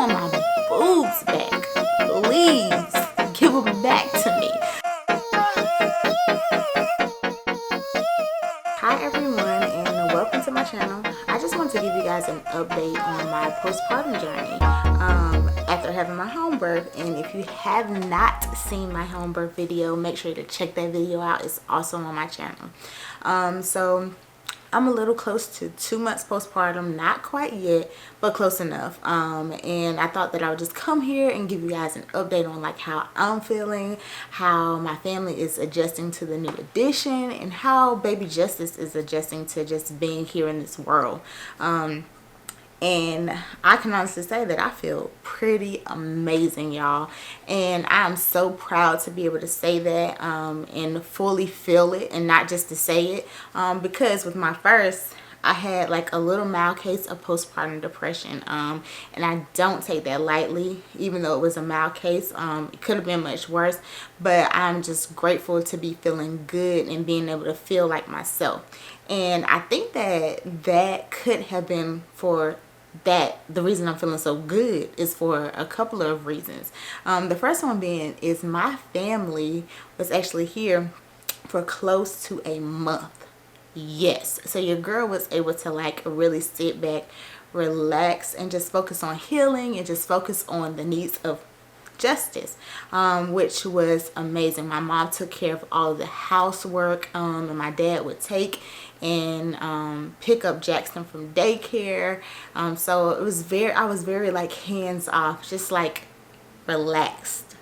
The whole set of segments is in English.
want my boobs back. Please give them back to me. Hi everyone, and welcome to my channel. I just want to give you guys an update on my postpartum journey after having my home birth. And if you have not seen my home birth video, make sure to check that video out. It's also on my channel. So I'm a little close to 2 months postpartum, not quite yet, but close enough. And I thought that I would just come here and give you guys an update on like how I'm feeling, how my family is adjusting to the new addition, and how baby Justice is adjusting to just being here in this world. And I can honestly say that I feel pretty amazing, y'all. And I'm so proud to be able to say that and fully feel it, and not just to say it. Because with my first, I had like a little mild case of postpartum depression. And I don't take that lightly, even though it was a mild case. It could have been much worse. But I'm just grateful to be feeling good and being able to feel like myself. And I think that that could have been for the reason I'm feeling so good is for a couple of reasons. The first one being is my family was actually here for close to a month. Yes, so your girl was able to like really sit back, relax, and just focus on healing and just focus on the needs of Justice, which was amazing. My mom took care of all of the housework, and my dad would take and pick up Jackson from daycare. So it was I was very like hands off, just like relaxed.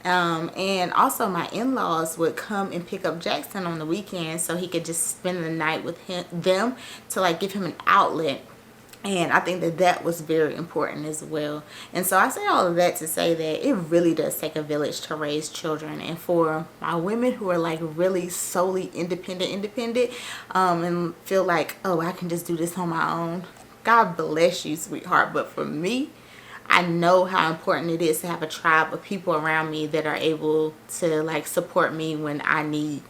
And also my in-laws would come and pick up Jackson on the weekend so he could just spend the night with them to like give him an outlet. And I think that that was very important as well. And so I say all of that to say that it really does take a village to raise children. And for my women who are like really solely independent, and feel like, oh, I can just do this on my own, God bless you, sweetheart. But for me, I know how important it is to have a tribe of people around me that are able to like support me when I need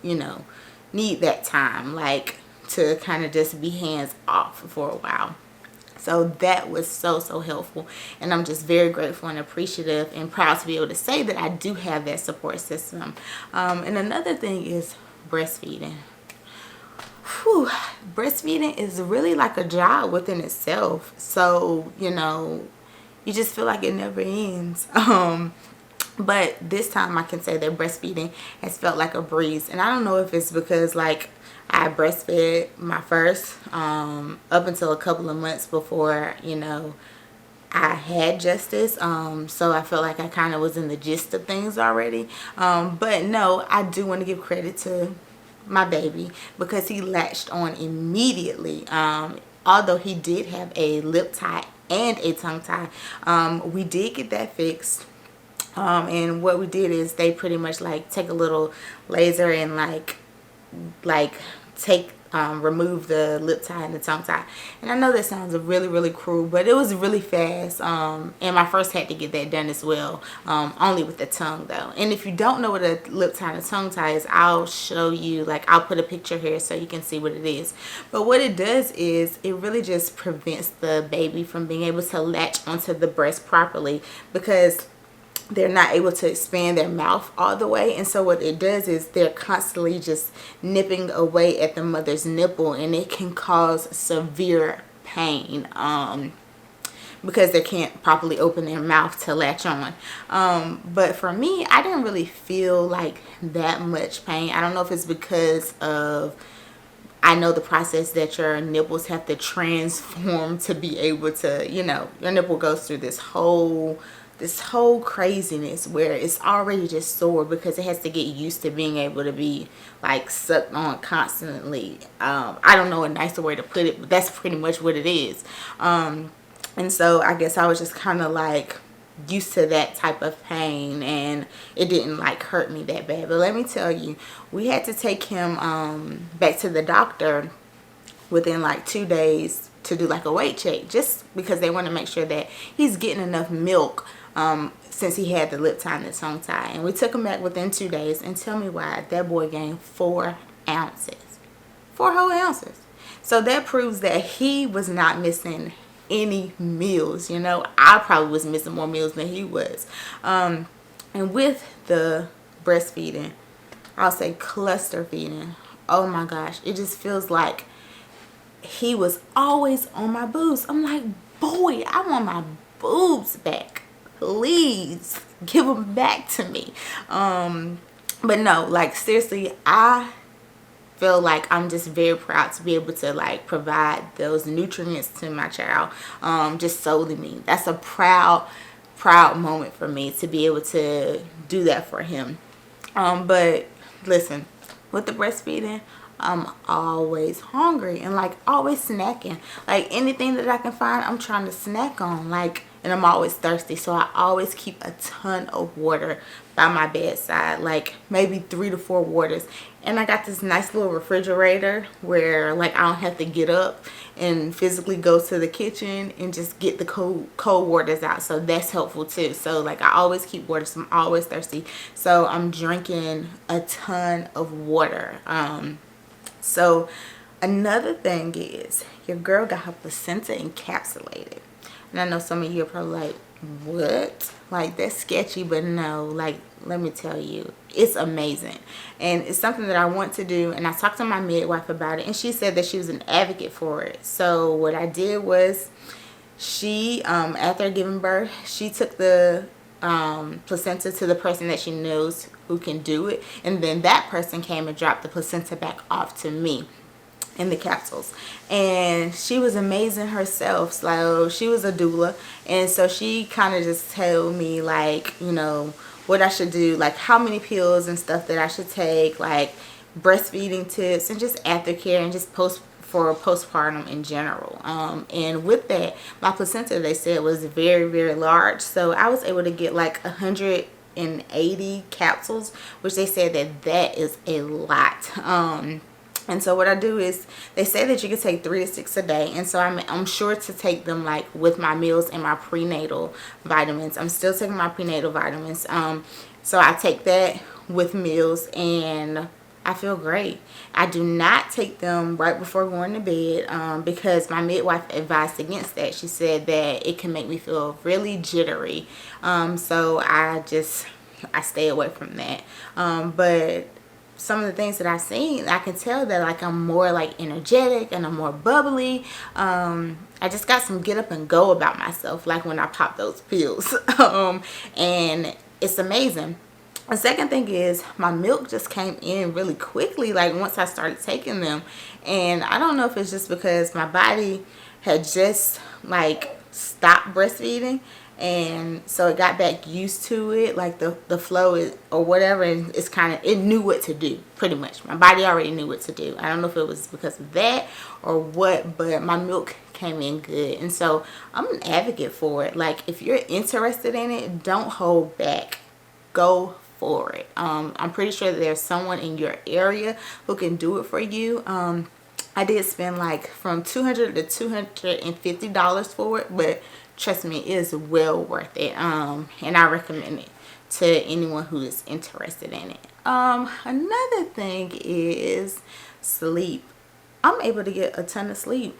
that time, like to kind of just be hands off for a while. So that was so helpful, and I'm just very grateful and appreciative and proud to be able to say that I do have that support system. And another thing is breastfeeding. Whew. Breastfeeding is really like a job within itself. So, you just feel like it never ends. But this time I can say that breastfeeding has felt like a breeze. And I don't know if it's because like I breastfed my first up until a couple of months before, I had Justice. So I felt like I kind of was in the gist of things already. But no, I do want to give credit to my baby because he latched on immediately. Although he did have a lip tie and a tongue tie, we did get that fixed. And what we did is they pretty much like take a little laser and like remove the lip tie and the tongue tie. And I know that sounds really cruel, but it was really fast. And my first had to get that done as well, only with the tongue though. And if you don't know what a lip tie and a tongue tie is, I'll show you, like I'll put a picture here so you can see what it is. But what it does is it really just prevents the baby from being able to latch onto the breast properly, because they're not able to expand their mouth all the way. And so what it does is they're constantly just nipping away at the mother's nipple, and it can cause severe pain because they can't properly open their mouth to latch on. But for me, I didn't really feel like that much pain. I don't know if it's because of, I know the process that your nipples have to transform to be able to, your nipple goes through this whole craziness where it's already just sore because it has to get used to being able to be like sucked on constantly. I don't know a nicer way to put it, but that's pretty much what it is. And so I guess I was just kind of like used to that type of pain, and it didn't like hurt me that bad. But let me tell you, we had to take him back to the doctor within like 2 days to do like a weight check, just because they want to make sure that he's getting enough milk, since he had the lip tie and the tongue tie. And we took him back within 2 days, and tell me why that boy gained 4 ounces, 4 whole ounces. So that proves that he was not missing any meals. You know, I probably was missing more meals than he was. And with the breastfeeding, I'll say cluster feeding, oh my gosh, it just feels like he was always on my boobs. I'm like, boy, I want my boobs back. Please give them back to me. But no, like seriously, I feel like I'm just very proud to be able to like provide those nutrients to my child, just solely me. That's a proud moment for me to be able to do that for him. But listen, with the breastfeeding, I'm always hungry and like always snacking. Like anything that I can find, I'm trying to snack on. Like, and I'm always thirsty, so I always keep a ton of water by my bedside, like maybe 3 to 4 waters. And I got this nice little refrigerator where like I don't have to get up and physically go to the kitchen and just get the cold waters out. So that's helpful too. So like I always keep water, so I'm always thirsty. So I'm drinking a ton of water. So another thing is your girl got her placenta encapsulated. And I know some of you are probably like, what? Like, that's sketchy, but no, like, let me tell you, it's amazing. And it's something that I want to do. And I talked to my midwife about it, and she said that she was an advocate for it. So what I did was she, after giving birth, she took the placenta to the person that she knows who can do it. And then that person came and dropped the placenta back off to me in the capsules, and she was amazing herself. So she was a doula, and so she kind of just told me like, you know, what I should do, like how many pills and stuff that I should take, like breastfeeding tips and just aftercare and just postpartum in general. And with that, my placenta, they said, was very, very large, so I was able to get like 180 capsules, which they said that is a lot. And so what I do is, they say that you can take 3 to 6 a day. And so I'm sure to take them like with my meals and my prenatal vitamins. I'm still taking my prenatal vitamins. So I take that with meals and I feel great. I do not take them right before going to bed because my midwife advised against that. She said that it can make me feel really jittery. So I stay away from that. But some of the things that I've seen, I can tell that like I'm more like energetic and I'm more bubbly. I just got some get up and go about myself, like when I pop those pills. And it's amazing. The second thing is my milk just came in really quickly, like once I started taking them. And I don't know if it's just because my body had just like stopped breastfeeding, and so it got back used to it, like the flow is, or whatever, and it's kind of, it knew what to do. Pretty much my body already knew what to do. I don't know if it was because of that or what, but my milk came in good. And so I'm an advocate for it. Like if you're interested in it, don't hold back, go for it. I'm pretty sure that there's someone in your area who can do it for you. I did spend like from $200 to $250 for it, but trust me, it is well worth it. And I recommend it to anyone who is interested in it. Another thing is sleep. I'm able to get a ton of sleep.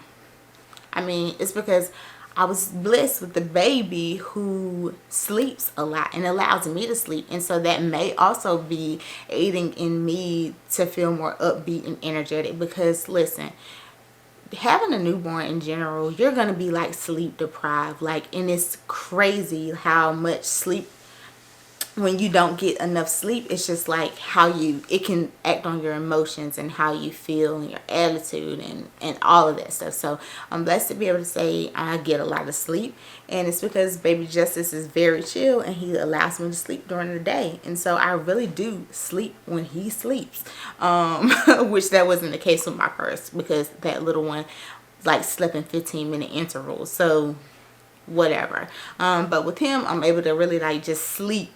I mean, it's because I was blessed with the baby who sleeps a lot and allows me to sleep. And so that may also be aiding in me to feel more upbeat and energetic, because listen, having a newborn in general, you're going to be like sleep deprived. Like, and it's crazy how much sleep, when you don't get enough sleep, it's just like how it can act on your emotions and how you feel and your attitude and all of that stuff. So I'm blessed to be able to say I get a lot of sleep, and it's because baby Justice is very chill and he allows me to sleep during the day. And so I really do sleep when he sleeps, which that wasn't the case with my first, because that little one like slept in 15-minute intervals, so whatever. But with him, I'm able to really like just sleep.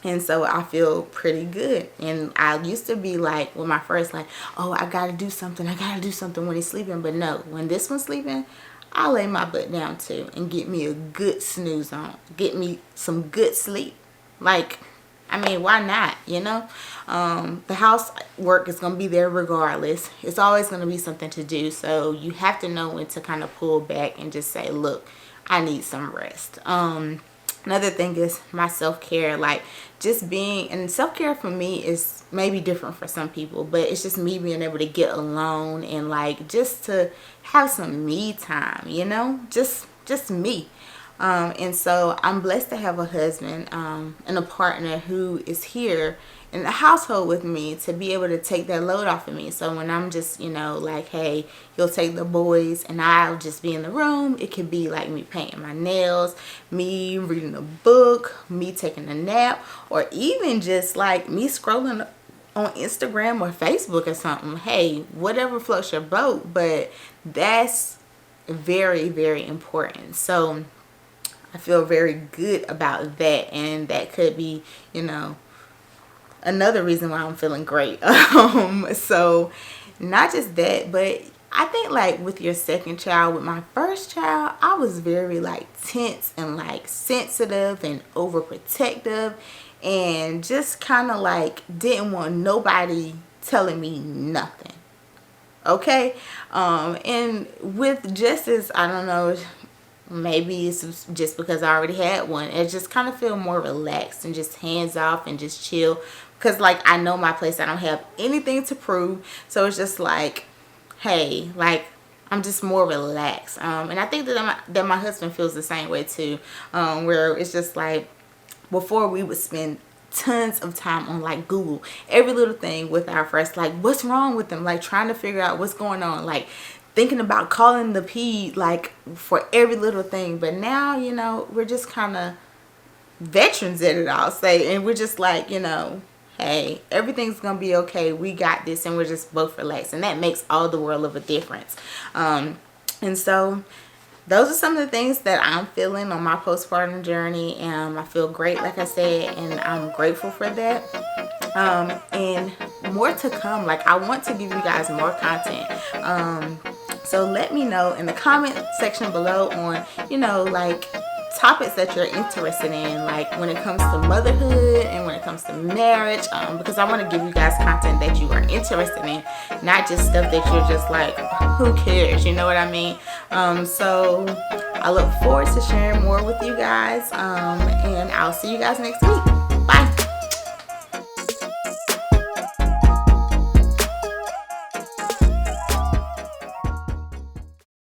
And so I feel pretty good. And I used to be like, with my first, like, oh, I gotta do something when he's sleeping. But no, when this one's sleeping, I lay my butt down too and get me a good snooze on, get me some good sleep. Like, I mean, why not, you know? The housework is going to be there regardless. It's always going to be something to do. So you have to know when to kind of pull back and just say, look, I need some rest. Another thing is my self-care, like just being, and self-care for me is maybe different for some people, but it's just me being able to get alone and like just to have some me time, you know, just me. And so I'm blessed to have a husband and a partner who is here in the household with me to be able to take that load off of me. So when I'm just, you know, like, hey, he'll take the boys and I'll just be in the room. It could be like me painting my nails, me reading a book, me taking a nap, or even just like me scrolling on Instagram or Facebook or something. Hey, whatever floats your boat, but that's very, very important. So I feel very good about that, and that could be, you know, another reason why I'm feeling great. So not just that, but I think like with your second child, with my first child, I was very like tense and like sensitive and overprotective, and just kind of like didn't want nobody telling me nothing. Okay. And with Justice, I don't know, maybe it's just because I already had one. It just kind of feel more relaxed and just hands off and just chill. Because like I know my place. I don't have anything to prove. So it's just like, hey, like I'm just more relaxed. And I think that my husband feels the same way too. Where it's just like before we would spend tons of time on like Google every little thing with our first, like what's wrong with them, like trying to figure out what's going on, like thinking about calling the ped like for every little thing. But now, you know, we're just kind of veterans at it, I'll say, and we're just like, you know, hey, everything's gonna be okay, we got this, and we're just both relaxed, and that makes all the world of a difference. And so those are some of the things that I'm feeling on my postpartum journey. I feel great, like I said, and I'm grateful for that. And more to come. Like I want to give you guys more content. So let me know in the comment section below on, you know, like topics that you're interested in, like when it comes to motherhood and when it comes to marriage, because I want to give you guys content that you are interested in, not just stuff that you're just like, who cares, you know what I mean? So I look forward to sharing more with you guys, and I'll see you guys next week.